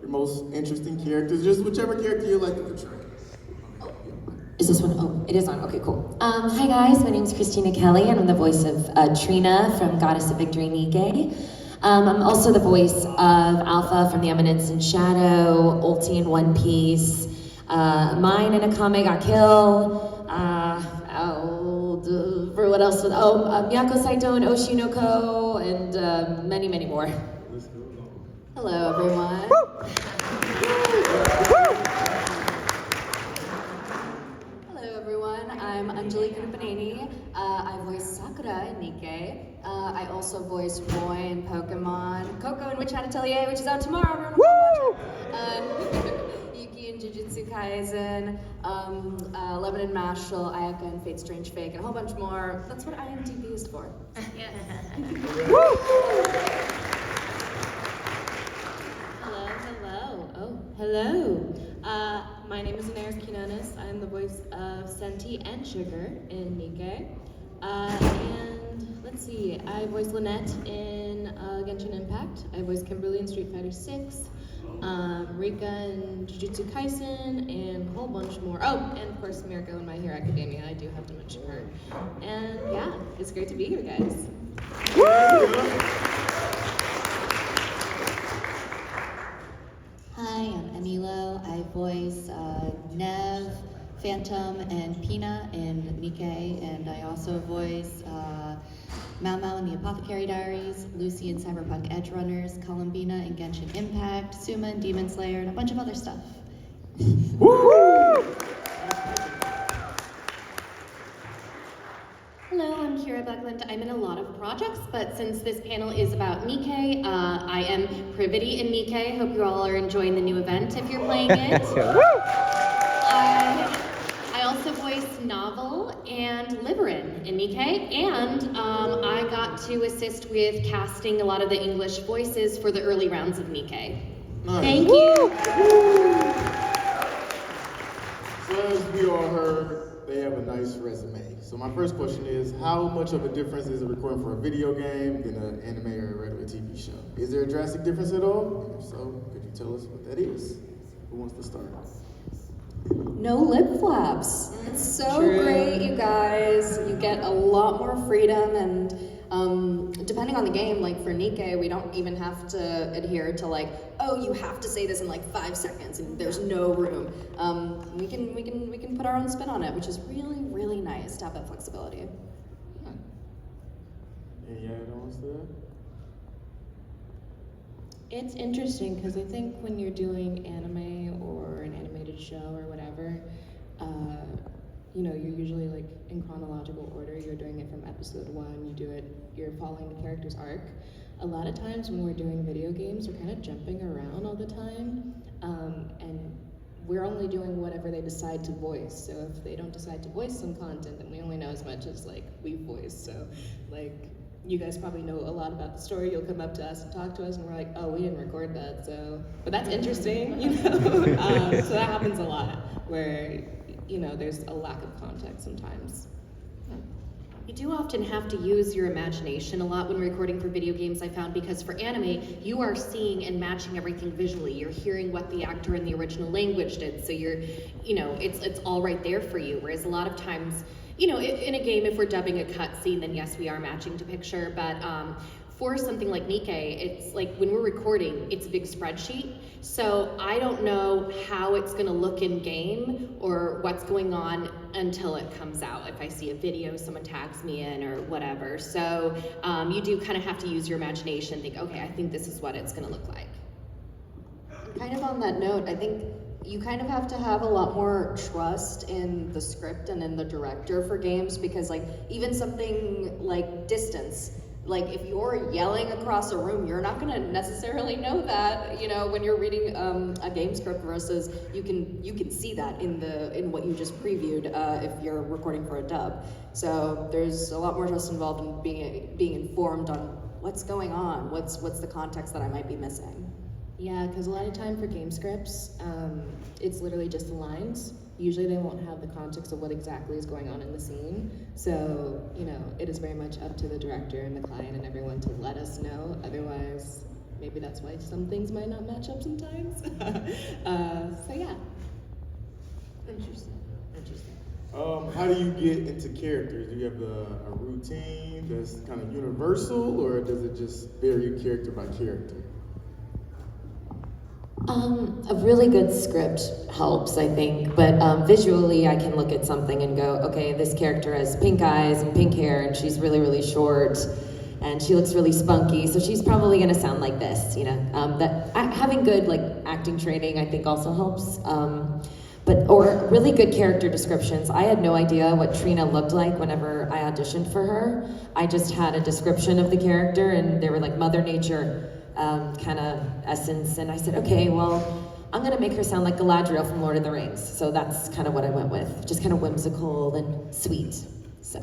your most interesting characters, just whichever character you like to portray. Is this one? Oh, it is on. Okay, cool. Hi guys, my name is Christina Kelly, and I'm the voice of Trina from Goddess of Victory, NIKKE. I'm also the voice of Alpha from The Eminence in Shadow, Ulti in One Piece, Mine in Akame ga Kill, for what else? Miyako Saito in Oshinoko, and many, many more. Hello, everyone. I'm Anjali Kunapaneni. I voice Sakura in NIKKE. I also voice Roy in Pokemon, Coco in Witch Hat Atelier, which is out tomorrow. Yuki in Jujutsu Kaisen, Lemon and Mashal, Ayaka in Fate Strange Fake, and a whole bunch more. That's what IMDb is for. Yes. Hello. My name is Anairis Quiñones. I'm the voice of Senti and Sugar in NIKKE. And let's see, I voice Lynette in Genshin Impact. I voice Kimberly in Street Fighter 6, Rika in Jujutsu Kaisen, and a whole bunch more. Oh, and of course Mirko in My Hero Academia. I do have to mention her. And yeah, it's great to be here, guys. Hi, I'm Emilo. I voice Nev, Phantom, and Pina in NIKKE, and I also voice Mau in the Apothecary Diaries, Lucy in Cyberpunk Edge Runners, Columbina in Genshin Impact, Suma in Demon Slayer, and a bunch of other stuff. Hello, I'm Kira Buckland. I'm in a lot of projects, but since this panel is about NIKKE, I am Privity in NIKKE. Hope you all are enjoying the new event if you're playing it. I also voiced Novel and Liberin in NIKKE, and I got to assist with casting a lot of the English voices for the early rounds of NIKKE. Nice. Thank you. So as we all heard, they have a nice resume. So my first question is, how much of a difference is it recording for a video game than an anime or a regular TV show? Is there a drastic difference at all? And if so, could you tell us what that is? Who wants to start? No lip flaps. It's so great, you guys. You get a lot more freedom, and depending on the game, like for NIKKE, we don't even have to adhere to like, oh, you have to say this in like 5 seconds, and there's no room. We can put our own spin on it, which is really, really nice to have that flexibility. Any add-ons to that? It's interesting because I think when you're doing anime or an animated show or whatever, you know, you're usually like in chronological order. You're doing it from episode 1, you're following the character's arc. A lot of times when we're doing video games, we're kind of jumping around all the time, and we're only doing whatever they decide to voice. So if they don't decide to voice some content, then we only know as much as like we've voiced. So like, you guys probably know a lot about the story. You'll come up to us and talk to us, and we're like, oh, we didn't record that, so, but that's interesting, you know? So that happens a lot, where, you know, there's a lack of context sometimes. You do often have to use your imagination a lot when recording for video games, I found, because for anime, you are seeing and matching everything visually. You're hearing what the actor in the original language did, so you're, you know, it's all right there for you, whereas a lot of times, you know, in a game, if we're dubbing a cutscene, then yes, we are matching to picture, but for something like NIKKE, it's like when we're recording, it's a big spreadsheet, so I don't know how it's gonna look in game or what's going on until it comes out. If I see a video, someone tags me in or whatever, so you do kind of have to use your imagination and think, okay, I think this is what it's gonna look like. Kind of on that note, I think you kind of have to have a lot more trust in the script and in the director for games, because like even something like distance, like if you're yelling across a room, you're not gonna necessarily know that, you know, when you're reading a game script versus you can see that in what you just previewed if you're recording for a dub. So there's a lot more trust involved in being informed on what's going on, what's the context that I might be missing. Yeah, because a lot of time for game scripts, it's literally just the lines. Usually they won't have the context of what exactly is going on in the scene. So, you know, it is very much up to the director and the client and everyone to let us know. Otherwise, maybe that's why some things might not match up sometimes. So yeah. Interesting. How do you get into characters? Do you have a routine that's kind of universal, or does it just vary character by character? A really good script helps, I think, but visually I can look at something and go, okay, this character has pink eyes and pink hair, and she's really, really short, and she looks really spunky, so she's probably gonna sound like this, you know? Having good acting training, I think, also helps. Or really good character descriptions. I had no idea what Trina looked like whenever I auditioned for her. I just had a description of the character, and they were like Mother Nature kind of essence, and I said, okay, well, I'm gonna make her sound like Galadriel from Lord of the Rings. So that's kind of what I went with, just kind of whimsical and sweet, so.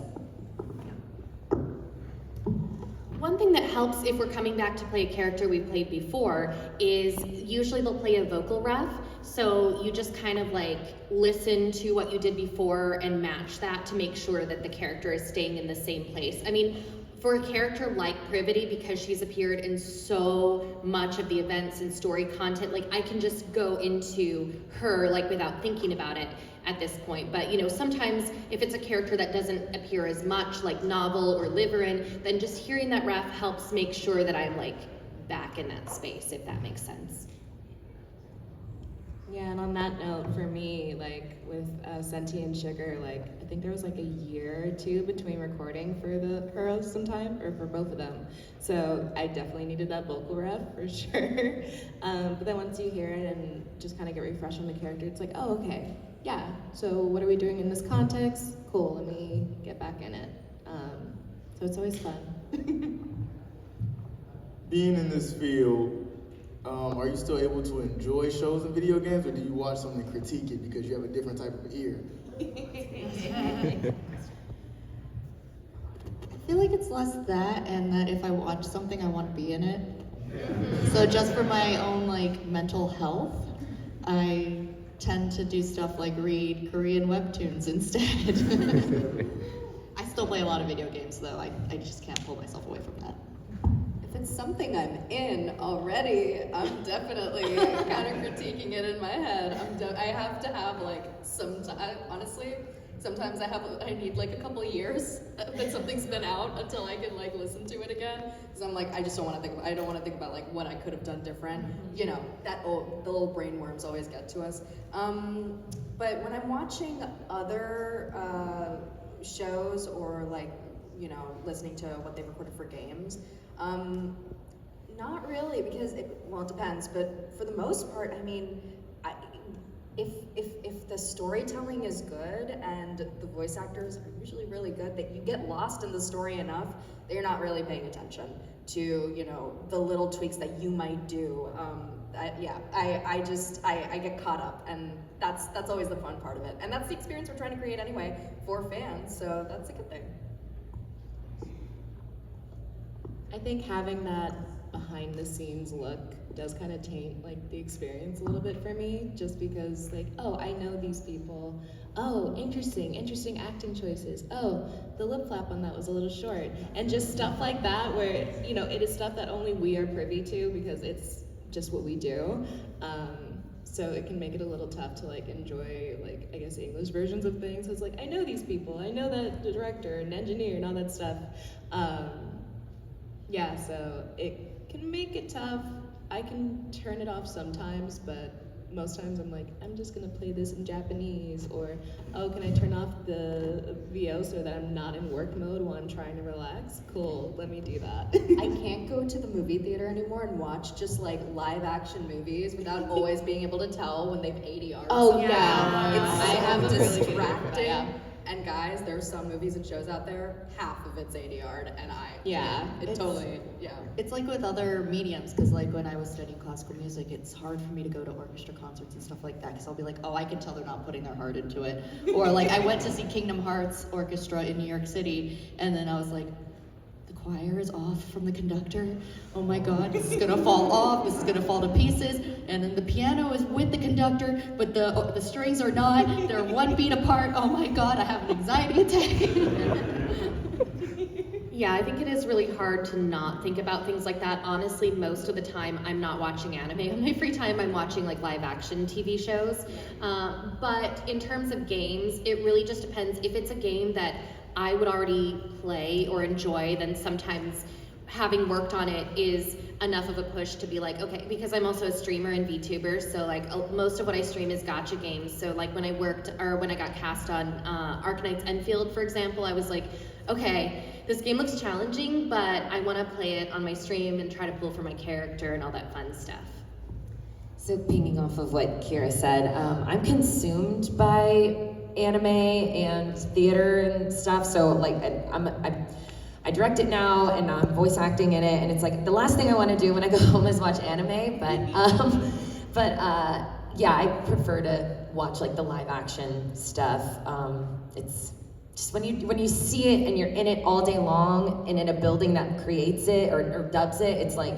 One thing that helps if we're coming back to play a character we've played before is usually they'll play a vocal ref. So you just kind of listen to what you did before and match that to make sure that the character is staying in the same place. I mean, for a character like Privity, because she's appeared in so much of the events and story content, I can just go into her without thinking about it at this point. But sometimes if it's a character that doesn't appear as much, like Novel or Liverin, then just hearing that ref helps make sure that I'm back in that space, if that makes sense. Yeah, and on that note, for me, with Senti and Sugar, I think there was a year or two between recording for her sometime, or for both of them. So I definitely needed that vocal ref for sure. But then once you hear it and just kind of get refreshed on the character, it's oh, okay, yeah. So what are we doing in this context? Cool, let me get back in it. So it's always fun. Being in this field, are you still able to enjoy shows and video games, or do you watch something and critique it because you have a different type of ear? I feel like it's less that, and that if I watch something, I want to be in it. So just for my own mental health, I tend to do stuff like read Korean webtoons instead. I still play a lot of video games though. I just can't pull myself away from that. If it's something I'm in already, I'm definitely kind of critiquing it in my head. I have to have some time, honestly. Sometimes I need a couple of years that something's been out until I can listen to it again. Because I'm I just don't want to think about. I don't want to think about what I could have done different. You know, the little brain worms always get to us. But when I'm watching other shows or listening to what they recorded for games. Not really, because it depends, but for the most part, I mean, if the storytelling is good and the voice actors are usually really good, that you get lost in the story enough that you're not really paying attention to, the little tweaks that you might do. I get caught up, and that's always the fun part of it. And that's the experience we're trying to create anyway for fans, so that's a good thing. I think having that behind the scenes look does kind of taint the experience a little bit for me, just because oh, I know these people. Oh, interesting acting choices. Oh, the lip flap on that was a little short. And just stuff like that where, it is stuff that only we are privy to because it's just what we do. So it can make it a little tough to enjoy I guess English versions of things. It's I know these people, I know that the director and engineer and all that stuff. Yeah, so it can make it tough. I can turn it off sometimes, but most times I'm just gonna play this in Japanese, or, oh, can I turn off the VO so that I'm not in work mode while I'm trying to relax? Cool, let me do that. I can't go to the movie theater anymore and watch just live action movies without always being able to tell when they've ADR'd. Oh, something. yeah. It's I have a really good distracting. example, yeah. And guys, there's some movies and shows out there, half of it's ADR'd, and It's totally. It's with other mediums, because when I was studying classical music, it's hard for me to go to orchestra concerts and stuff like that, because I'll be oh, I can tell they're not putting their heart into it. Or I went to see Kingdom Hearts Orchestra in New York City, and then I was the choir is off from the conductor. Oh my God, this is gonna fall off, this is gonna fall to pieces. And then the piano is with the conductor, but the strings are not. They're one beat apart. Oh my God, I have an anxiety attack. Yeah, I think it is really hard to not think about things like that. Honestly, most of the time I'm not watching anime. On my free time, I'm watching like live action TV shows. But in terms of games, it really just depends. If it's a game that I would already play or enjoy, then sometimes having worked on it is enough of a push to be like, okay, because I'm also a streamer and VTuber, so like most of what I stream is gacha games. So like when I got cast on Arknight's Enfield, for example, I was like, okay, this game looks challenging, but I want to play it on my stream and try to pull for my character and all that fun stuff. So pinging off of what Kira said, I'm consumed by anime and theater and stuff. So like I direct it now and I'm voice acting in it, and it's like the last thing I want to do when I go home is watch anime. But yeah, I prefer to watch like the live action stuff. It's just when you see it and you're in it all day long and in a building that creates it or dubs it, it's like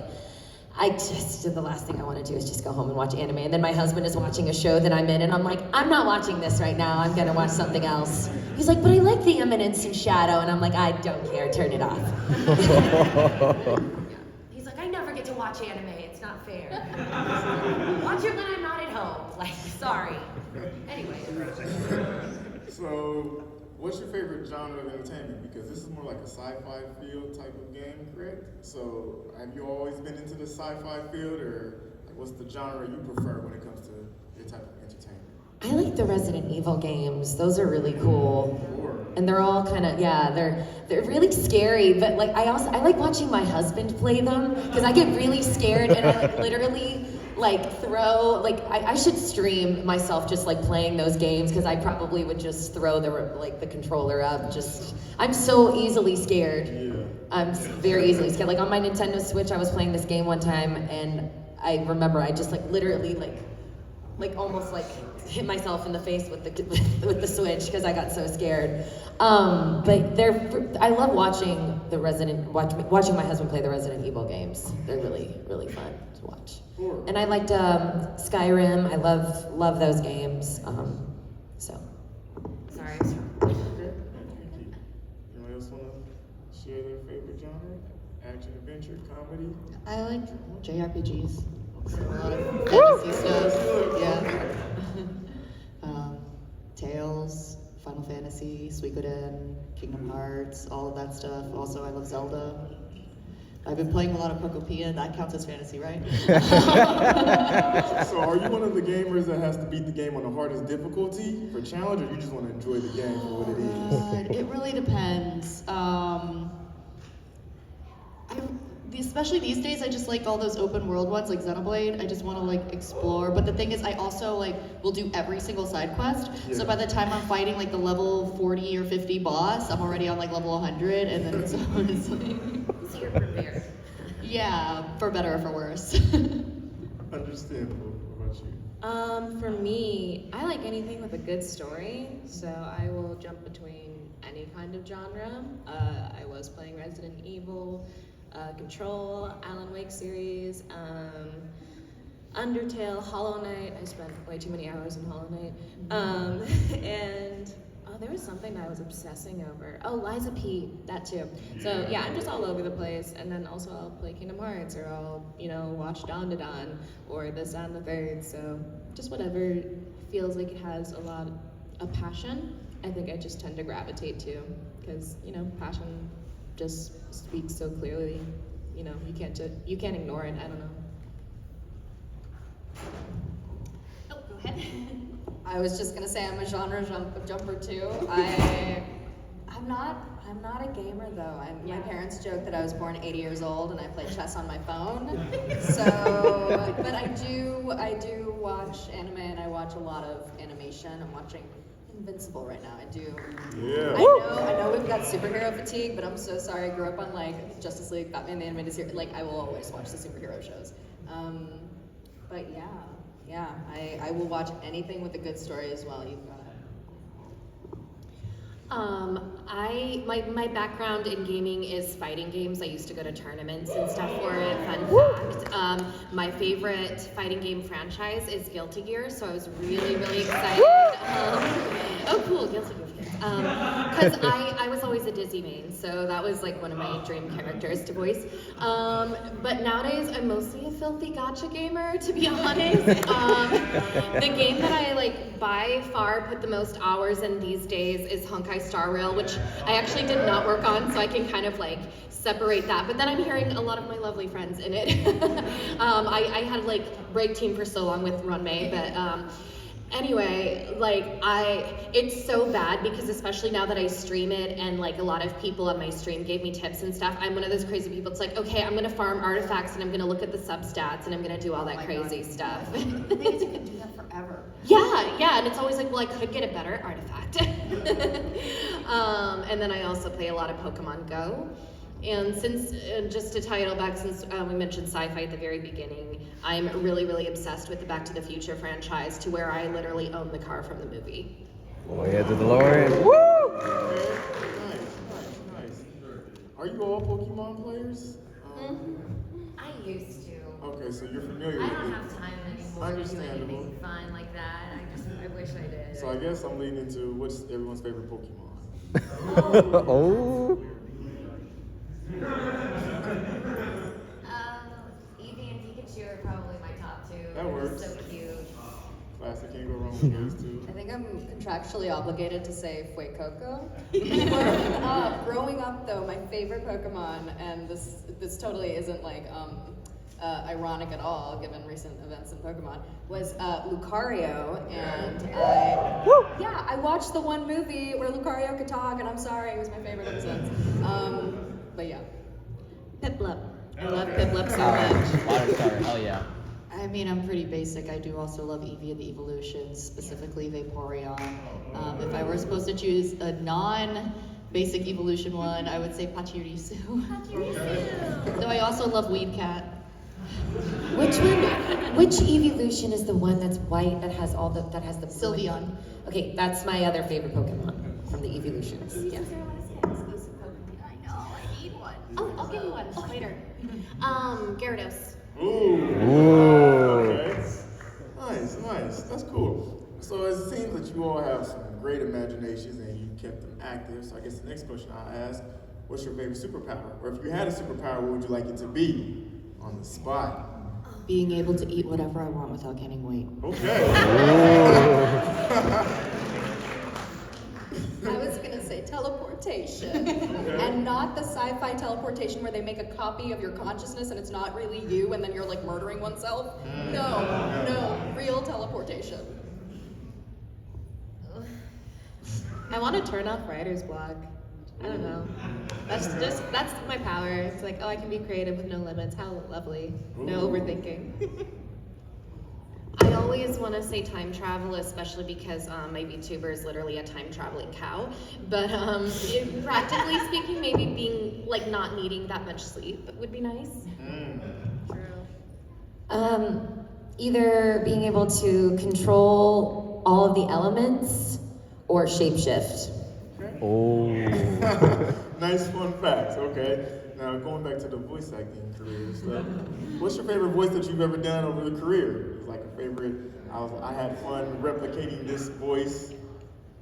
the last thing I want to do is just go home and watch anime. And then my husband is watching a show that I'm in, and I'm like, I'm not watching this right now. I'm gonna watch something else. He's like, but I like the eminence and shadow, and I'm like, I don't care. Turn it off. He's like, I never get to watch anime. It's not fair. Watch it when I'm not at home. Like, sorry. Anyway. So, what's your favorite genre of entertainment? Because this is more like a sci-fi field type of game, correct? So, have you always been into the sci-fi field, or like, what's the genre you prefer when it comes to your type of entertainment? I like the Resident Evil games. Those are really cool. And they're all kind of, yeah, they're really scary, but like I like watching my husband play them because I get really scared and I like literally like throw, like I should stream myself just like playing those games because I probably would just throw the controller up. I'm so easily scared. Yeah. I'm very easily scared. Like on my Nintendo Switch, I was playing this game one time and I remember I just like literally like almost like hit myself in the face with the Switch because I got so scared. But I love watching watching my husband play the Resident Evil games. They're really, really fun to watch. Sure. And I liked Skyrim. I love those games. So. Sorry. Anyone else want to share their favorite genre? Action, adventure, comedy? I like JRPGs. So a lot of fantasy stuff. Yeah. Tales, Final Fantasy, Suikoden, Kingdom Hearts, all of that stuff. Also, I love Zelda. I've been playing a lot of Procopia. That counts as fantasy, right? So are you one of the gamers that has to beat the game on the hardest difficulty for challenge, or you just want to enjoy the game for what it is? It really depends. Especially these days, I just like all those open world ones like Xenoblade. I just want to like explore. But the thing is, I also like will do every single side quest. Yeah. So by the time I'm fighting like the level 40 or 50 boss, I'm already on like level 100, and then so it's like. So you're prepared. Yeah, for better or for worse. Understandable. What about you? For me, I like anything with a good story, so I will jump between any kind of genre. I was playing Resident Evil, Control, Alan Wake series, Undertale, Hollow Knight. I spent way too many hours in Hollow Knight. And there was something that I was obsessing over. Oh, Liza P, that too. So yeah, I'm just all over the place. And then also I'll play Kingdom Hearts, or I'll, watch Dawn to Dawn, or This, That, and the Third. So just whatever feels like it has a lot of passion, I think I just tend to gravitate to. Because, passion just speaks so clearly. You can't ignore it. I don't know. Oh, go ahead. I was just gonna say I'm a genre jumper too. I'm not a gamer though. My parents joke that I was born 80 years old and I play chess on my phone. So, but I do watch anime, and I watch a lot of animation. I'm watching Invincible right now. I do. Yeah. I know we've got superhero fatigue, but I'm so sorry. I grew up on like Justice League, Batman the Animated Series. Like I will always watch the superhero shows. But yeah, I will watch anything with a good story as well. You've got it. My background in gaming is fighting games. I used to go to tournaments and stuff for it. Fun fact. My favorite fighting game franchise is Guilty Gear, so I was really excited. Oh, cool, Guilty Gear. Because I was always a Dizzy main, so that was like one of my dream characters to voice. But nowadays, I'm mostly a filthy gacha gamer, to be honest. The game that I like by far put the most hours in these days is Honkai Star Rail, which I actually did not work on, so I can kind of like separate that. But then I'm hearing a lot of my lovely friends in it. I had like break team for so long with Runmei, but anyway, like it's so bad because especially now that I stream it and like a lot of people on my stream gave me tips and stuff, I'm one of those crazy people. It's like, okay, I'm gonna farm artifacts and I'm gonna look at the substats and I'm gonna do all that crazy stuff. The thing is, you can do that forever. Yeah, and it's always like, well, I could get a better artifact. And then I also play a lot of Pokemon Go. And since, just to tie it all back, since we mentioned sci-fi at the very beginning, I'm really obsessed with the Back to the Future franchise to where I literally own the car from the movie. Oh yeah, the DeLorean. Woo! Okay. Nice. Are you all Pokemon players? I used to. Okay, so you're familiar I with don't it. have time anymore to do Understandable. anything fun like that. I wish I did. So I guess I'm leading into what's everyone's favorite Pokemon. Oh. Eevee and Pikachu are probably my top two. That They're works. So cute. Classic, can't go wrong with those two. I think I'm contractually obligated to say Fuecoco. Growing up, though, my favorite Pokemon, and this totally isn't like ironic at all, given recent events in Pokemon, was Lucario, and I watched the one movie where Lucario could talk, and I'm sorry, it was my favorite ever since. But yeah. Piplup. I love Piplup so much. Water Star, hell yeah. I mean, I'm pretty basic. I do also love Eevee and the evolutions, specifically Vaporeon. If I were supposed to choose a non-basic evolution one, I would say Pachirisu. Though I also love Weebcat. Which evolution is the one that's white that has all the Sylveon. Okay, that's my other favorite Pokemon from the evolutions. Yeah. I know, I need one. Oh, I'll give you one later. Gyarados. Ooh. Okay. Nice. That's cool. So it seems that you all have some great imaginations and you kept them active. So I guess the next question I'll ask, what's your favorite superpower? Or if you had a superpower, what would you like it to be? On the spot. Being able to eat whatever I want without gaining weight. Okay. I was gonna say teleportation, and not the sci-fi teleportation where they make a copy of your consciousness and it's not really you, and then you're like murdering oneself. No, real teleportation. I want to turn off writer's block. I don't know. That's my power. It's like, oh, I can be creative with no limits. How lovely. No overthinking. I always want to say time travel, especially because my VTuber is literally a time traveling cow. But practically speaking, maybe being like not needing that much sleep would be nice. Either being able to control all of the elements or shapeshift. Oh. Nice fun facts. Okay. Now going back to the voice acting career stuff. What's your favorite voice that you've ever done over the career? Like a favorite. I had fun replicating this voice.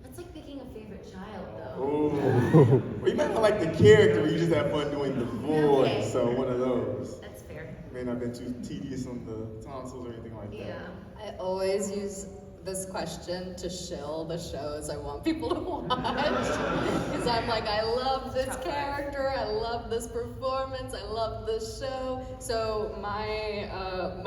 That's like picking a favorite child, though. Oh. Well, you might not like the character, but you just have fun doing the voice. Okay. So one of those. That's fair. May not have been too tedious on the tonsils or anything like that. Yeah. I always use this question to shill the shows I want people to watch. Because I'm like, I love this character, I love this performance, I love this show. So my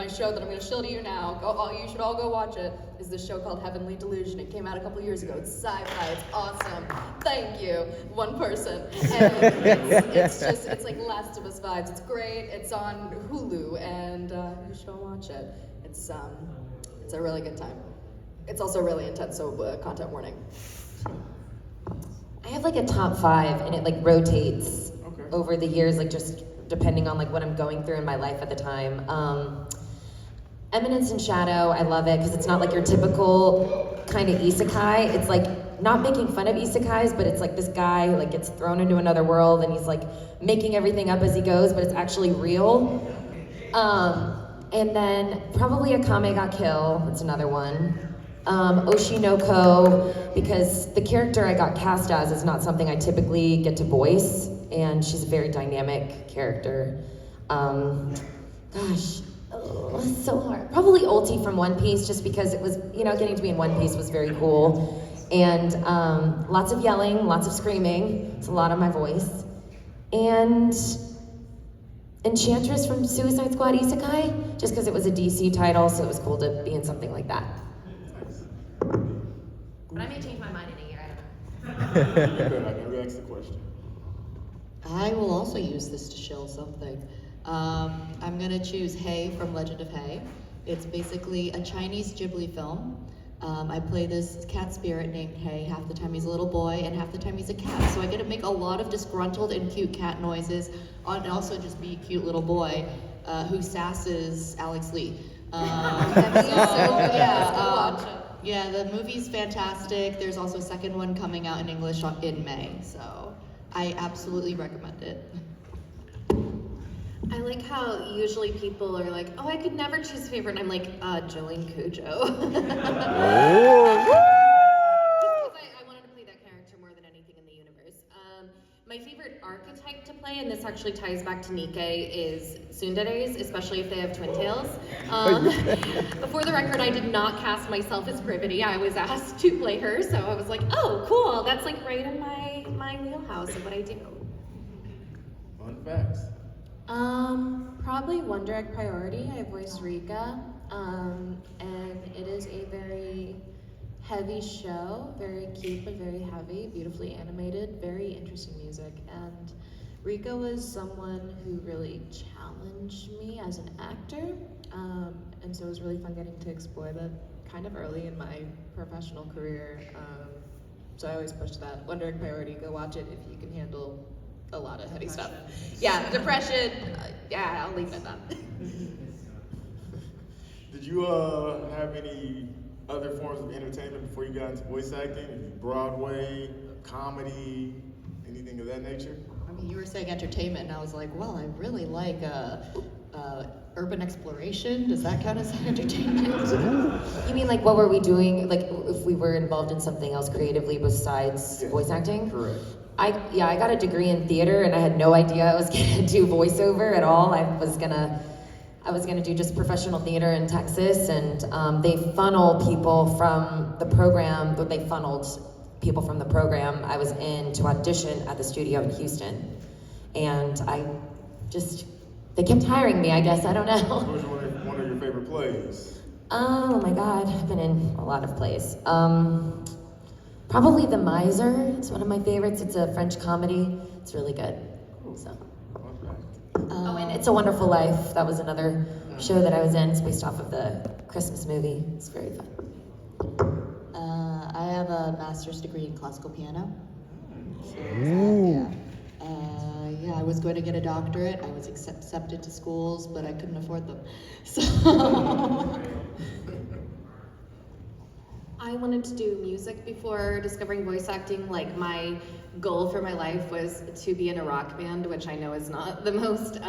show that I'm gonna shill to you now, you should all go watch it, is this show called Heavenly Delusion. It came out a couple years ago. It's sci-fi, it's awesome. Thank you, one person. And it's like Last of Us vibes. It's great, it's on Hulu, and you should all watch it. It's a really good time. It's also really intense, so content warning. I have like a top 5 and it like rotates Okay. over the years, like just depending on like what I'm going through in my life at the time. Eminence in Shadow, I love it because it's not like your typical kind of isekai. It's like not making fun of isekais, but it's like this guy like gets thrown into another world and he's like making everything up as he goes, but it's actually real. And then probably Akame ga Kill, that's another one. Oshinoko, because the character I got cast as is not something I typically get to voice, and she's a very dynamic character. Gosh, it's so hard. Probably Ulti from One Piece, just because it was, getting to be in One Piece was very cool. And lots of yelling, lots of screaming, it's a lot of my voice. And Enchantress from Suicide Squad Isekai, just because it was a DC title, so it was cool to be in something like that. But I may change my mind in a year, I don't know. I can re-ask the question. I will also use this to shill something. I'm gonna choose Hei from Legend of Hei. It's basically a Chinese Ghibli film. I play this cat spirit named Hei. Half the time he's a little boy and half the time he's a cat. So I get to make a lot of disgruntled and cute cat noises and also just be a cute little boy who sasses Alex Lee. Yeah, the movie's fantastic. There's also a second one coming out in English in May. So I absolutely recommend it. I like how usually people are like, oh, I could never choose a favorite, and I'm like, Jolene Cujo. Just because I wanted to play that character more than anything in the universe. My favorite archetype to play, and this actually ties back to NIKKE, is tsunderes, especially if they have twin tails. For the record, I did not cast myself as Privity. I was asked to play her, so I was like, oh, cool, that's like right in my wheelhouse of what I do. Fun facts. Probably One Direct Priority. I voiced Rika, and it is a very heavy show, very cute but very heavy, beautifully animated, very interesting music. And Rika was someone who really challenged me as an actor, and so it was really fun getting to explore that kind of early in my professional career. So I always push that. One Direct Priority, go watch it if you can handle a lot of heavy stuff. Yeah, depression. Yeah, I'll leave it at that. Did you have any other forms of entertainment before you got into voice acting? Any Broadway, comedy, anything of that nature? I mean, you were saying entertainment, and I was like, well, I really like urban exploration. Does that count as entertainment? You mean like what were we doing, like if we were involved in something else creatively besides voice acting? Correct. I got a degree in theater and I had no idea I was gonna do voiceover at all. I was gonna do just professional theater in Texas, and they funnel people from the program, but they funneled people from the program I was in to audition at the studio in Houston. And they kept hiring me, I guess, I don't know. What was one of your favorite plays? Oh my God, I've been in a lot of plays. Probably The Miser, it's one of my favorites. It's a French comedy, it's really good. So. Oh, and It's a Wonderful Life, that was another show that I was in. It's based off of the Christmas movie, it's very fun. I have a master's degree in classical piano. Ooh. Yeah, I was going to get a doctorate. I was accepted to schools, but I couldn't afford them. So I wanted to do music before discovering voice acting. Like, my goal for my life was to be in a rock band, which I know is not the most,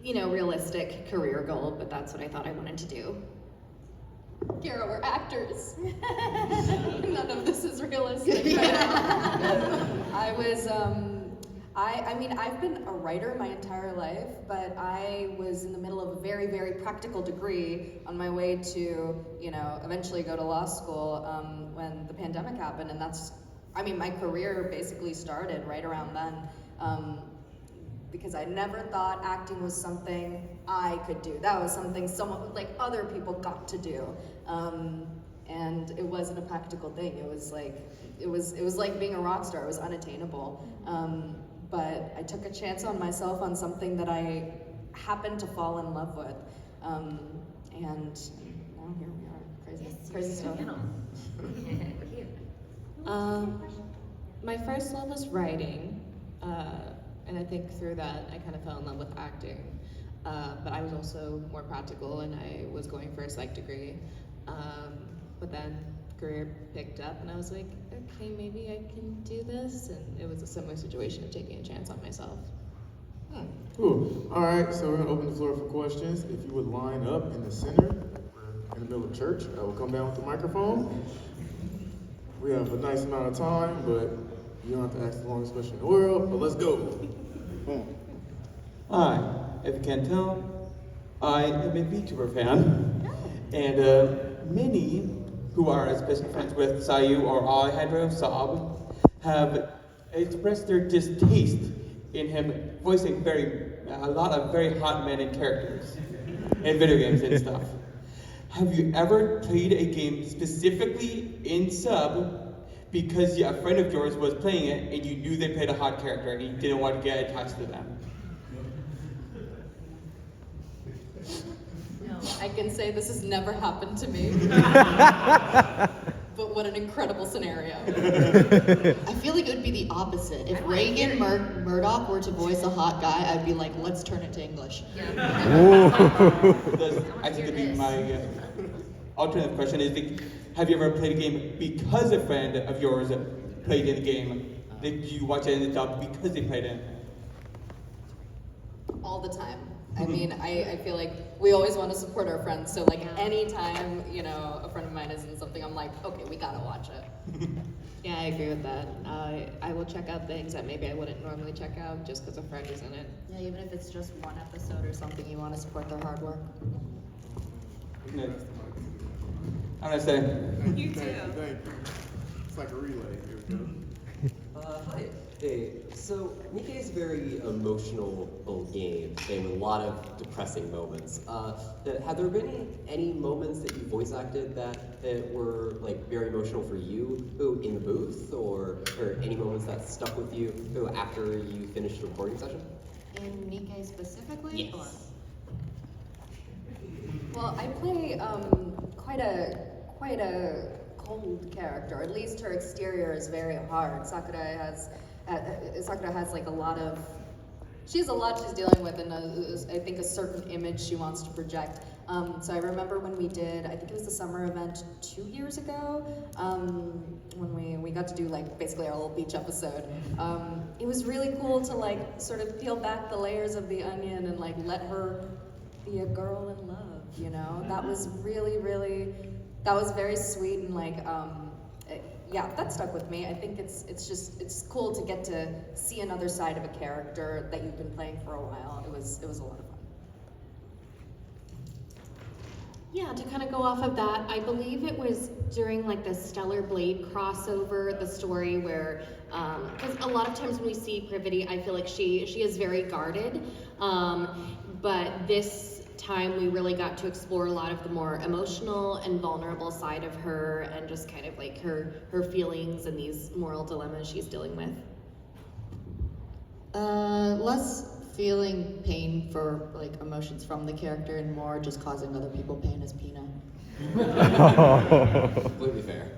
realistic career goal, but that's what I thought I wanted to do. Kira, we're actors. None of this is realistic. I've been a writer my entire life, but I was in the middle of a very, very practical degree on my way to, eventually go to law school when the pandemic happened, and my career basically started right around then. Because I never thought acting was something I could do. That was something other people got to do. And it wasn't a practical thing. It was like being a rock star. It was unattainable. But I took a chance on myself on something that I happened to fall in love with. And now here we are, crazy stuff. My first love was writing, and I think through that I kind of fell in love with acting. But I was also more practical, and I was going for a psych degree. But then career picked up, and I was like, okay, maybe I can do this. And it was a similar situation of taking a chance on myself. Cool. All right, so we're gonna open the floor for questions. If you would line up in the center, we're in the middle of church. I will come down with the microphone. We have a nice amount of time, but you don't have to ask the longest question in the world, but let's go. Boom. Hi, if you can't tell, I am a VTuber fan, and many who are especially friends with Sayu or Alejandro Saab have expressed their distaste in him voicing a lot of very hot men and characters in video games and stuff. Have you ever played a game specifically in sub because a friend of yours was playing it and you knew they played a hot character and you didn't want to get attached to them? No, I can say this has never happened to me. But what an incredible scenario. I feel like it would be the opposite. If Reagan Murdoch were to voice a hot guy, I'd be like, let's turn it to English. That's actually going to be my alternative question is, have you ever played a game because a friend of yours played in the game? Did you watch it in the dub because they played it? All the time. I mean, I feel like we always want to support our friends, so like anytime, you know, a friend of mine is in something, I'm like, okay, we gotta watch it. Yeah, I agree with that. I will check out things that maybe I wouldn't normally check out just because a friend is in it. Yeah, even if it's just one episode or something, you want to support their hard work. No. I'm gonna say. You too. Thank you. It's like a relay. Here we go. Hi. Hey, so NIKKE is a very emotional game and with a lot of depressing moments. Have there been any moments that you voice acted that were like very emotional for you in the booth, or any moments that stuck with you after you finished a recording session? In NIKKE specifically? Yes. Or? Well, I play quite a cold character. At least her exterior is very hard. Sakura has like a lot of, she has a lot she's dealing with, and I think a certain image she wants to project. So I remember when we did, I think it was the summer event 2 years ago, when we got to do like basically our little beach episode. It was really cool to like sort of peel back the layers of the onion and like let her be a girl in love, you know? That was really, that was very sweet, and like, yeah, that stuck with me. I think it's cool to get to see another side of a character that you've been playing for a while. It was a lot of fun. Yeah, to kind of go off of that, I believe it was during like the Stellar Blade crossover, the story where, because a lot of times when we see Privity, I feel like she is very guarded, but this time we really got to explore a lot of the more emotional and vulnerable side of her, and just kind of like her feelings and these moral dilemmas she's dealing with. Less feeling pain for like emotions from the character and more just causing other people pain as Pina. Completely fair.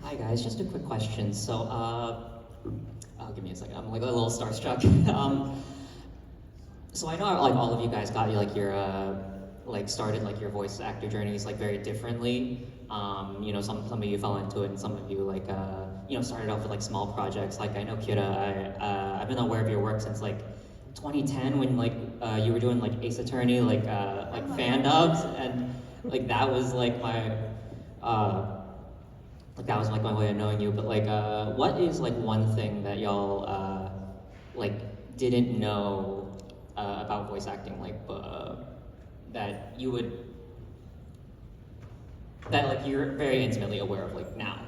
Hi guys, just a quick question. So, give me a second. I'm like a little starstruck. So I know like all of you guys got like your like started like your voice actor journeys like very differently. You know, some of you fell into it, and some of you like you know, started off with like small projects. Like I know Kira, I've been aware of your work since like 2010 when like you were doing like Ace Attorney like fan dubs, and like that was like my that was like my way of knowing you. But like what is like one thing that y'all like didn't know about voice acting, like that you would that like you're very intimately aware of like now?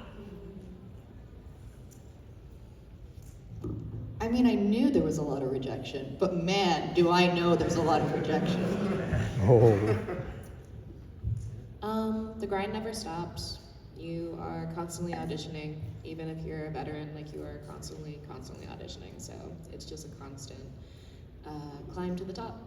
I mean, I knew there was a lot of rejection, but man, do I know there's a lot of rejection. The grind never stops. You are constantly auditioning, even if you're a veteran, like you are constantly auditioning. So it's just a constant climb to the top.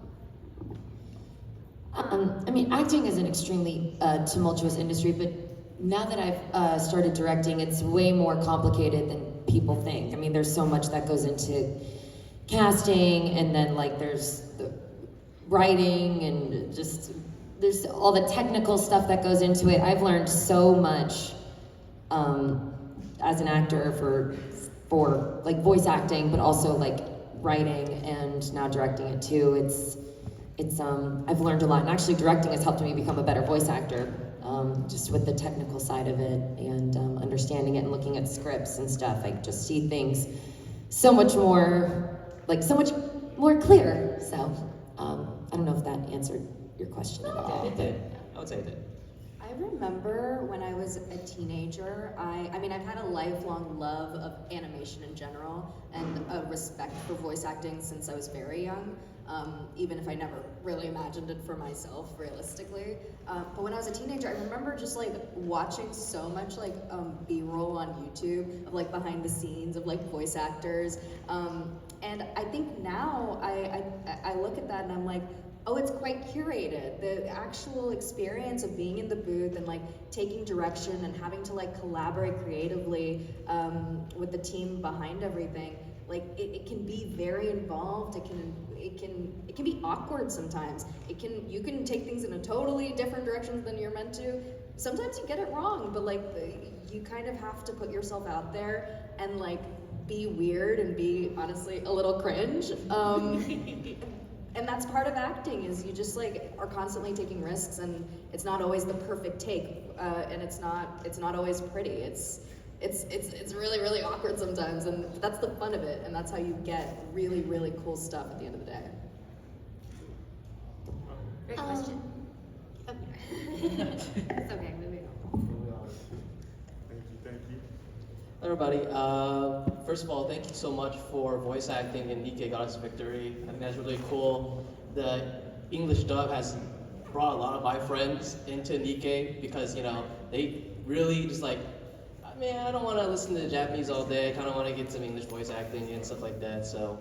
I mean, acting is an extremely tumultuous industry, but now that I've started directing, it's way more complicated than people think. I mean, there's so much that goes into casting, and then like there's writing and just there's all the technical stuff that goes into it. I've learned so much as an actor for like voice acting, but also like writing and now directing it too. It's I've learned a lot, and actually directing has helped me become a better voice actor, just with the technical side of it and understanding it and looking at scripts and stuff. I just see things so much more clear. So I don't know if that answered your question at all. It did. I would say it did. I remember when I was a teenager, I mean, I've had a lifelong love of animation in general and a respect for voice acting since I was very young, even if I never really imagined it for myself, realistically. But when I was a teenager, I remember just like watching so much like B-roll on YouTube of like behind the scenes of like voice actors. And I think now I look at that and I'm like, oh, it's quite curated. The actual experience of being in the booth and like taking direction and having to like collaborate creatively with the team behind everything, like it can be very involved. It can be awkward sometimes. You can take things in a totally different direction than you're meant to. Sometimes you get it wrong, but like you kind of have to put yourself out there and like be weird and be honestly a little cringe. And that's part of acting, is you just like are constantly taking risks, and it's not always the perfect take, and it's not always pretty. It's really, really awkward sometimes, and that's the fun of it, and that's how you get really, really cool stuff at the end of the day. Great question. It's okay, moving on. Thank you. Everybody, first of all, thank you so much for voice acting in NIKKE Goddess of Victory. I think that's really cool. The English dub has brought a lot of my friends into NIKKE because, you know, they really just like, man, I don't want to listen to Japanese all day. I kind of want to get some English voice acting and stuff like that. So,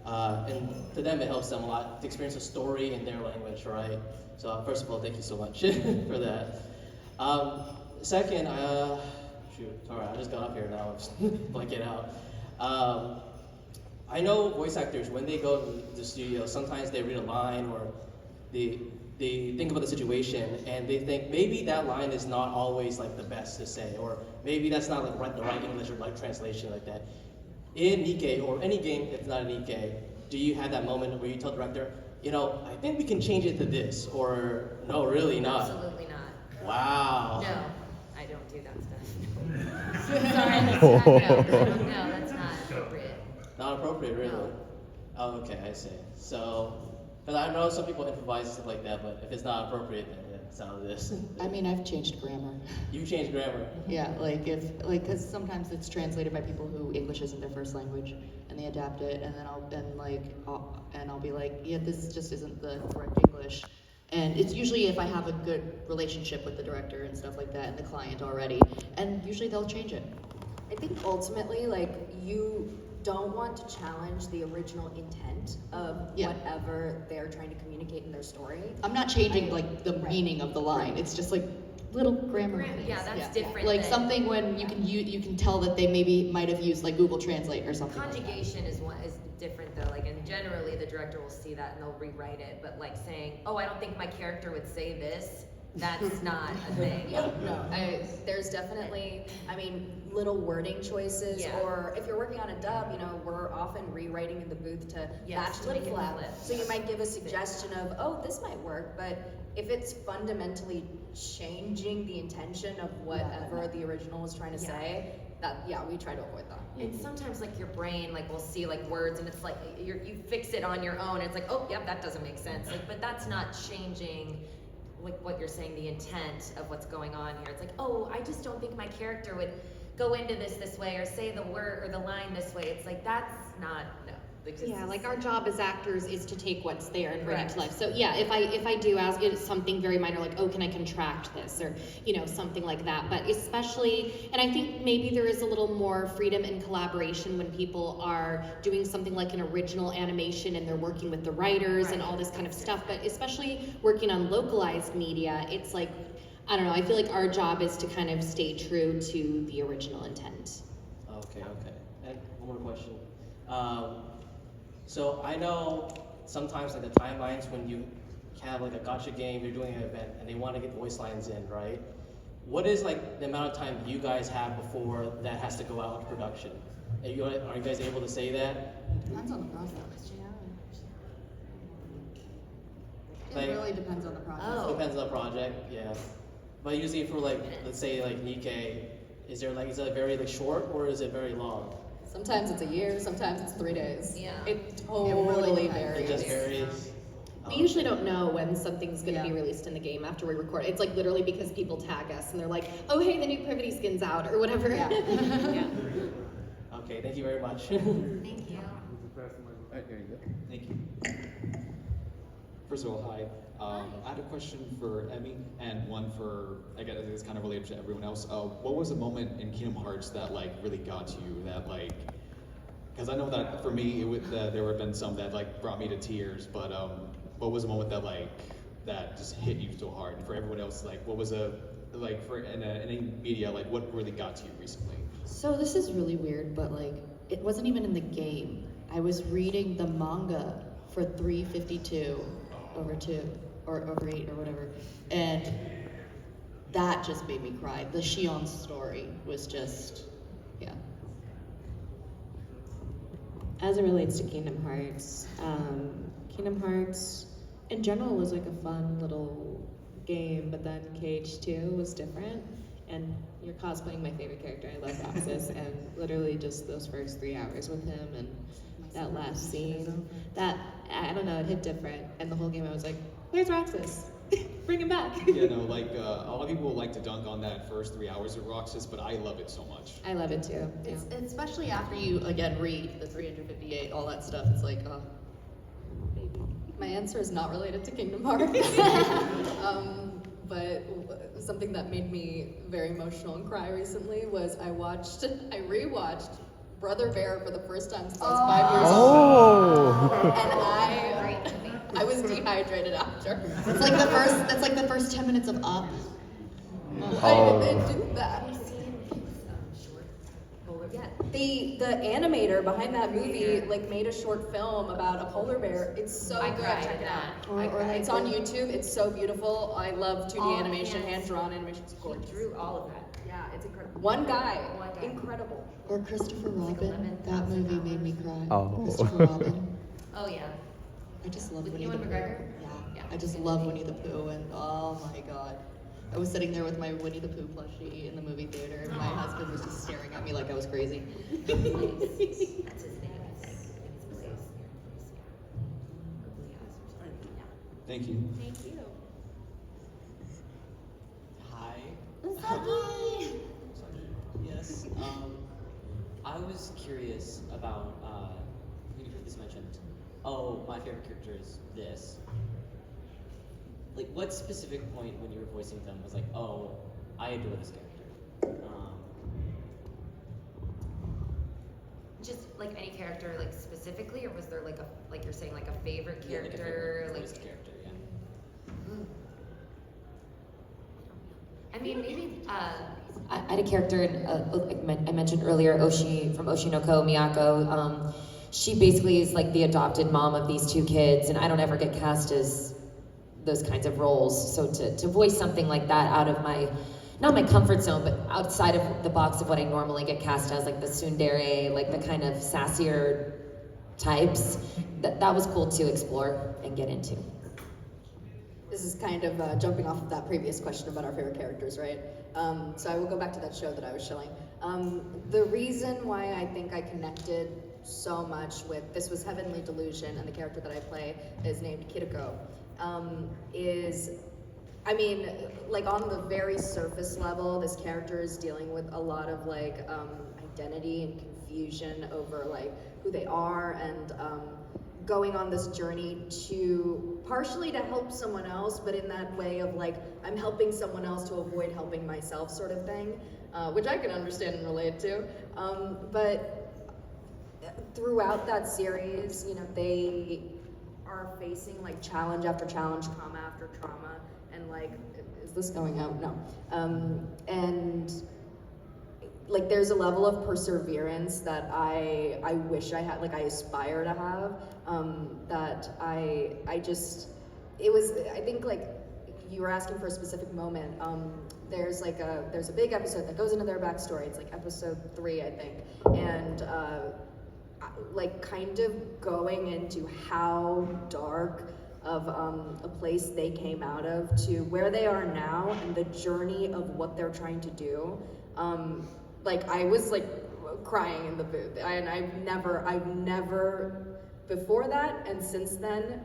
and to them, it helps them a lot to experience a story in their language, right? So, first of all, thank you so much for that. Second, shoot, alright, I just got up here now, I'm just blanking out. I know voice actors, when they go to the studio, sometimes they read a line or they think about the situation and they think maybe that line is not always like the best to say, or maybe that's not like the right English or like translation like that. In NIKKE, or any game if not in NIKKE, do you have that moment where you tell the director, you know, I think we can change it to this, or no, really not? Absolutely not. Wow. No, I don't do that stuff. Sorry, no, that's not appropriate. Not appropriate, really? No. Oh, okay, I see. So, because I know some people improvise stuff like that, but if it's not appropriate, then it's how it is. I mean, I've changed grammar. You change grammar. Yeah, because sometimes it's translated by people who English isn't their first language, and they adapt it, and then I'll be like, yeah, this just isn't the correct English. And it's usually if I have a good relationship with the director and stuff like that, and the client already, and usually they'll change it. I think ultimately, like, you don't want to challenge the original intent of whatever they're trying to communicate in their story. I'm not changing like the meaning of the line. It's just like little grammar things. Yeah, that's different. Like than something when you can tell that they maybe might have used like Google Translate or something. conjugation is different though. Like, and generally the director will see that and they'll rewrite it. But like saying, "Oh, I don't think my character would say this," that's not a thing. No, there's definitely, I mean, little wording choices, Yeah. or if you're working on a dub, you know, we're often rewriting in the booth to Yes, match to lip make it flap. flip. So you might give a suggestion of, oh, this might work, but if it's fundamentally changing the intention of whatever the original was trying to say, we try to avoid that. And sometimes like your brain like will see like words and it's like you fix it on your own. It's like, oh, yep, that doesn't make sense. Like, but that's not changing like what you're saying, the intent of what's going on here. It's like, oh, I just don't think my character would go into this way or say the word or the line this way. It's like, that's not, no. Yeah, like our job as actors is to take what's there and bring it to Correct. life. So yeah, if I do ask it something very minor, like, oh, can I contract this, or you know, something like that. But especially, and I think maybe there is a little more freedom and collaboration when people are doing something like an original animation and they're working with the writers and all this kind of stuff. But especially working on localized media, it's like, I don't know, I feel like our job is to kind of stay true to the original intent. Okay. And one more question. So I know sometimes like the timelines when you have like a gacha game, you're doing an event, and they want to get voice lines in, right? What is like the amount of time you guys have before that has to go out to production? Are you guys able to say that? Depends on the process. Like- It really depends on the process. Oh. Depends on the project, yeah. But usually for like, let's say like NIKKE, is it very like short or is it very long? Sometimes it's a year, sometimes it's 3 days. Yeah. It totally varies. It just varies. We usually don't know when something's going to be Yeah. released in the game after we record. It's like literally because people tag us and they're like, oh hey, the new Privity skin's out or whatever. Yeah. Yeah. Okay, thank you very much. Thank you. Thank you. First of all, hi. I had a question for Emmy and one for, I guess it's kind of related to everyone else. What was a moment in Kingdom Hearts that like really got to you? That like, because I know that for me, there have been some that like brought me to tears. But what was a moment that like that just hit you so hard? And for everyone else, like what was for any media, like what really got to you recently? So this is really weird, but like it wasn't even in the game. I was reading the manga for 352 over 2 or over 8 or whatever, and that just made me cry. The Shion story was just, yeah. As it relates to Kingdom Hearts in general was like a fun little game, but then KH2 was different. And you're cosplaying my favorite character. I love Roxas, and literally just those first 3 hours with him and that last scene, that, I don't know, it hit different. And the whole game I was like, where's Roxas? Bring him back. Yeah, no, like a lot of people like to dunk on that first 3 hours of Roxas, but I love it so much. I love it too. Yeah. It's especially after you again read the 358, all that stuff. It's like, oh, baby. My answer is not related to Kingdom Hearts. But something that made me very emotional and cry recently was I rewatched Brother Bear for the first time since I was 5 years old. And I was dehydrated after. That's like the first 10 minutes of Up. I didn't do that. Yeah. The animator behind that movie like made a short film about a polar bear. It's so I good. cried Check it at out. that. It's on YouTube. It's so beautiful. I love 2D All animation, hands. hand-drawn animation. It's He gorgeous. drew all of that. Yeah, it's incredible. One guy. One guy. Incredible. Or Christopher Robin. That 11,000 movie made me cry. Oh. Christopher Robin. Oh yeah. I just love With Winnie the Ewan Pooh. McGregor? Yeah. Yeah. I just love Winnie the Pooh, and oh my god. I was sitting there with my Winnie the Pooh plushie in the movie theater, and my husband was just staring at me like I was crazy. That's his name. Thank you. Thank you. Hi. Yes. I was curious about you heard this mentioned. Oh, my favorite character is this. Like, what specific point when you were voicing them was like, oh, I adore this character? Just like any character, like specifically, or was there like you're saying like a favorite Yeah, like a character, favorite voiced character, yeah. I mean, maybe. I had a character I mentioned earlier, Oshi from Oshinoko Miyako. She basically is like the adopted mom of these 2 kids, and I don't ever get cast as those kinds of roles. So to voice something like that out of not my comfort zone, but outside of the box of what I normally get cast as, like the tsundere, like the kind of sassier types, that was cool to explore and get into. This is kind of jumping off of that previous question about our favorite characters, right? So I will go back to that show that I was showing. The reason why I think I connected so much with, this was Heavenly Delusion, and the character that I play is named Kiriko, I mean, like on the very surface level, this character is dealing with a lot of like identity and confusion over like who they are, and going on this journey to partially to help someone else, but in that way of like, I'm helping someone else to avoid helping myself sort of thing, which I can understand and relate to. But throughout that series, you know, they are facing like challenge after challenge, trauma after trauma, and like, is this going out? No. And like there's a level of perseverance that I wish I had, like I aspire to have, that I just, it was, I think like you were asking for a specific moment. There's a big episode that goes into their backstory. It's like episode 3, I think. And like kind of going into how dark of a place they came out of to where they are now and the journey of what they're trying to do. Like I was like crying in the booth, and I've never before that and since then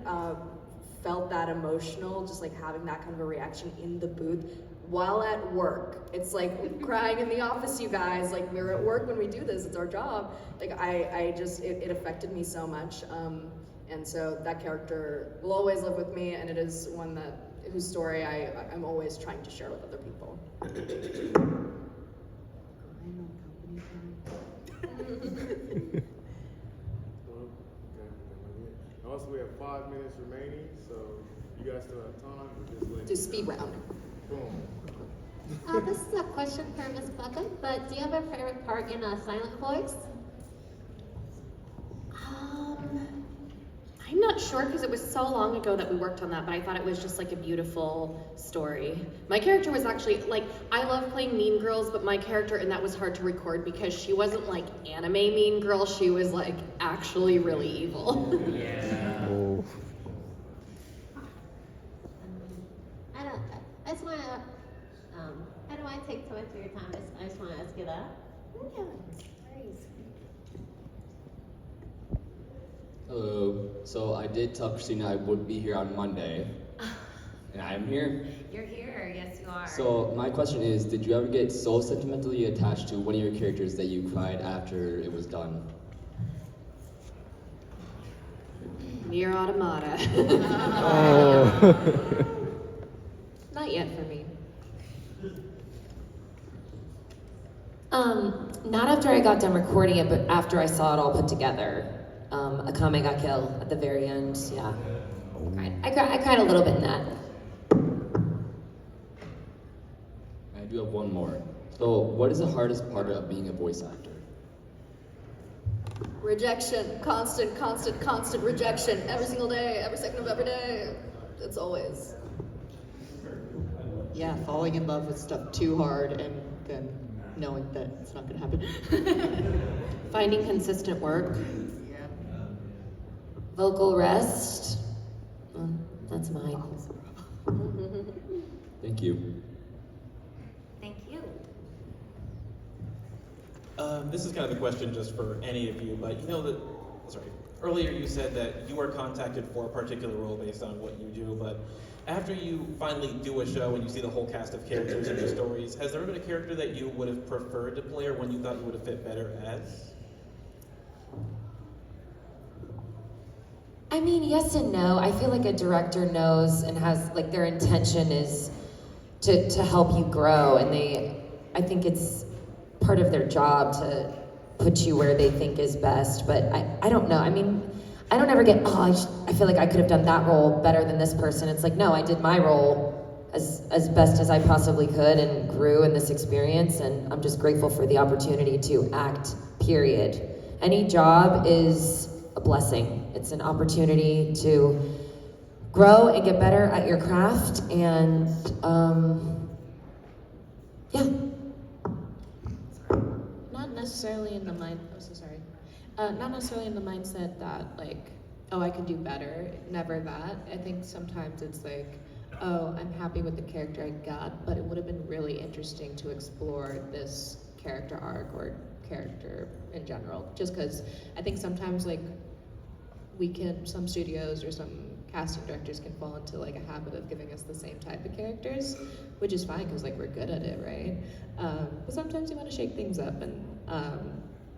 felt that emotional, just like having that kind of a reaction in the booth while at work. It's like crying in the office, you guys, like we're at work when we do this, it's our job. Like I just, it affected me so much. And so that character will always live with me, and it is one whose story I'm always trying to share with other people. Also, we have 5 minutes remaining, so you guys still have time. Do speed round. Boom. This is a question for Ms. Buckland, but do you have a favorite part in a silent voice? I'm not sure because it was so long ago that we worked on that, but I thought it was just like a beautiful story. My character was actually, like, I love playing Mean Girls, but my character, and that was hard to record because she wasn't like anime Mean Girl, she was like actually really evil. Yeah. Oh. I just want to, I don't want to take too much of your time. I just want to ask you that. Yeah, please. Hello. So I did tell Christina I would be here on Monday, and I am here. You're here, yes you are. So my question is, did you ever get so sentimentally attached to one of your characters that you cried after it was done? Nier Automata. Not yet for me. Not after I got done recording it, but after I saw it all put together. Akame got killed at the very end, yeah. I cried a little bit in that. I do have one more. So what is the hardest part of being a voice actor? Rejection, constant rejection, every single day, every second of every day. It's always. Yeah, falling in love with stuff too hard and then knowing that it's not gonna happen. Finding consistent work. Vocal rest. That's mine. Thank you. Thank you. This is kind of a question just for any of you, but you know that, sorry, earlier you said that you are contacted for a particular role based on what you do, but after you finally do a show and you see the whole cast of characters and the stories, has there ever been a character that you would have preferred to play or one you thought you would have fit better as? I mean, yes and no. I feel like a director knows and has, like, their intention is to help you grow, and I think it's part of their job to put you where they think is best, but I don't know. I mean, I don't ever get, I feel like I could have done that role better than this person. It's like, no, I did my role as best as I possibly could and grew in this experience, and I'm just grateful for the opportunity to act, period. Any job is a blessing. It's an opportunity to grow and get better at your craft, and yeah. Not necessarily in the not necessarily in the mindset that like, oh, I could do better. Never that. I think sometimes it's like, oh, I'm happy with the character I got, but it would have been really interesting to explore this character arc or character in general. Just because I think sometimes like some studios or some casting directors can fall into like a habit of giving us the same type of characters, which is fine because like we're good at it, right? But sometimes you want to shake things up, and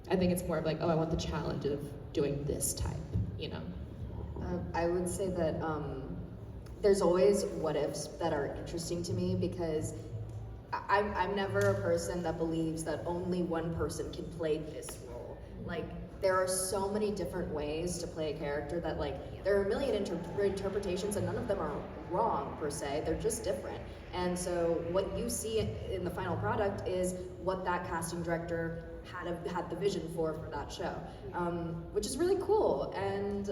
I think it's more of like, oh, I want the challenge of doing this type, you know? I would say that there's always what ifs that are interesting to me, because I'm never a person that believes that only one person can play this role. Like, there are so many different ways to play a character that like there are a million interpretations and none of them are wrong per se, they're just different. And so what you see in the final product is what that casting director had the vision for that show, which is really cool. And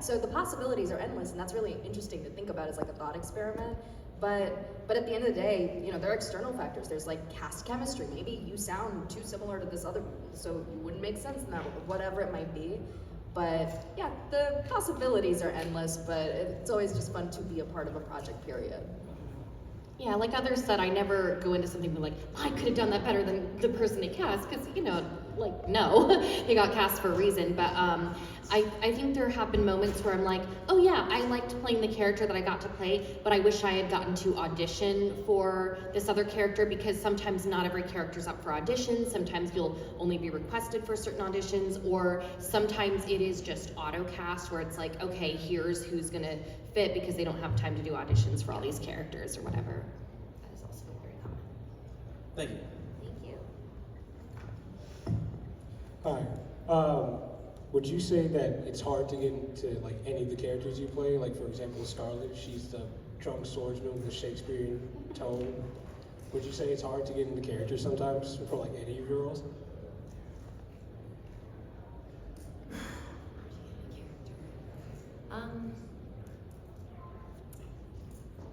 so the possibilities are endless, and that's really interesting to think about as like a thought experiment. But at the end of the day, you know, there are external factors. There's like cast chemistry. Maybe you sound too similar to this other, so you wouldn't make sense in that, whatever it might be. But yeah, the possibilities are endless, but it's always just fun to be a part of a project, period. Yeah, like others said, I never go into something like, I could have done that better than the person they cast, because, you know, like, no, they got cast for a reason. But I think there have been moments where I'm like, oh yeah, I liked playing the character that I got to play, but I wish I had gotten to audition for this other character, because sometimes not every character's up for auditions. Sometimes you'll only be requested for certain auditions, or sometimes it is just auto cast where it's like, okay, here's who's gonna fit, because they don't have time to do auditions for all these characters or whatever. That is also very common. Thank you. Hi. Would you say that it's hard to get into like any of the characters you play? Like for example, Scarlet, she's the drunk swordsman with a Shakespearean tone. Would you say it's hard to get into characters sometimes for like any of your roles?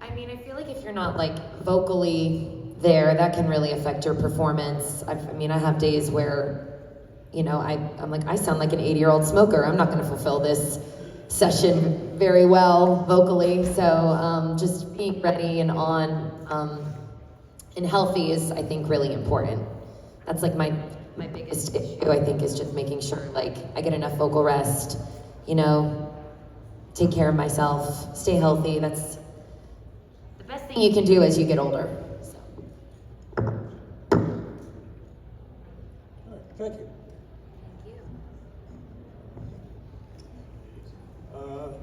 I mean, I feel like if you're not like vocally there, that can really affect your performance. I mean, I have days where, you know, I'm like, I sound like an 80-year-old smoker. I'm not going to fulfill this session very well vocally. So just being ready and on and healthy is, I think, really important. That's like my biggest issue, I think, is just making sure like I get enough vocal rest, you know, take care of myself, stay healthy. That's the best thing you can do as you get older. So. All right, thank you.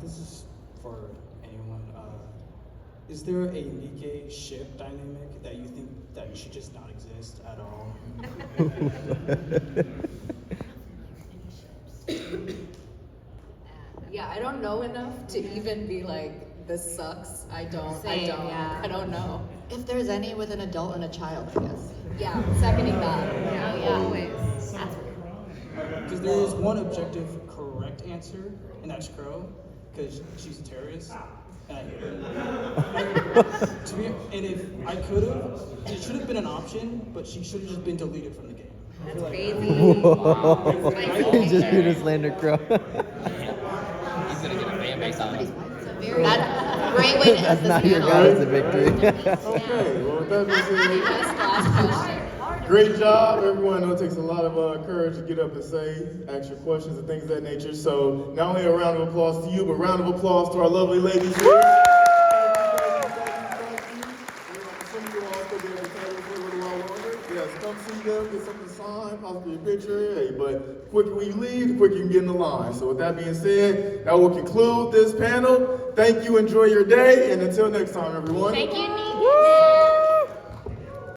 This is for anyone. Is there a Nikke ship dynamic that you think that you should just not exist at all? Yeah, I don't know enough to even be like, this sucks. I don't know. If there's any with an adult and a child, I guess. Yeah, seconding that. Always. Because there is one objective correct answer, and that's Crow, because she's a terrorist. And I hate her. And if I could have, it should have been an option, but she should have just been deleted from the game. That's crazy. He just Peter slander Crow. He's gonna get a fan base on it. That's a great way to end That's this not your panel. goddess of victory. Okay, well, with that being said, great job, everyone. I know it takes a lot of courage to get up and say, ask your questions and things of that nature. So not only a round of applause to you, but a round of applause to our lovely ladies here. Some of you all still be able to stay for a little while longer. Yes, come see them, get something signed, possibly a picture. Hey, but the quicker we leave, the quicker you can get in the line. So with that being said, that will conclude this panel. Thank you, enjoy your day, and until next time, everyone. Thank you,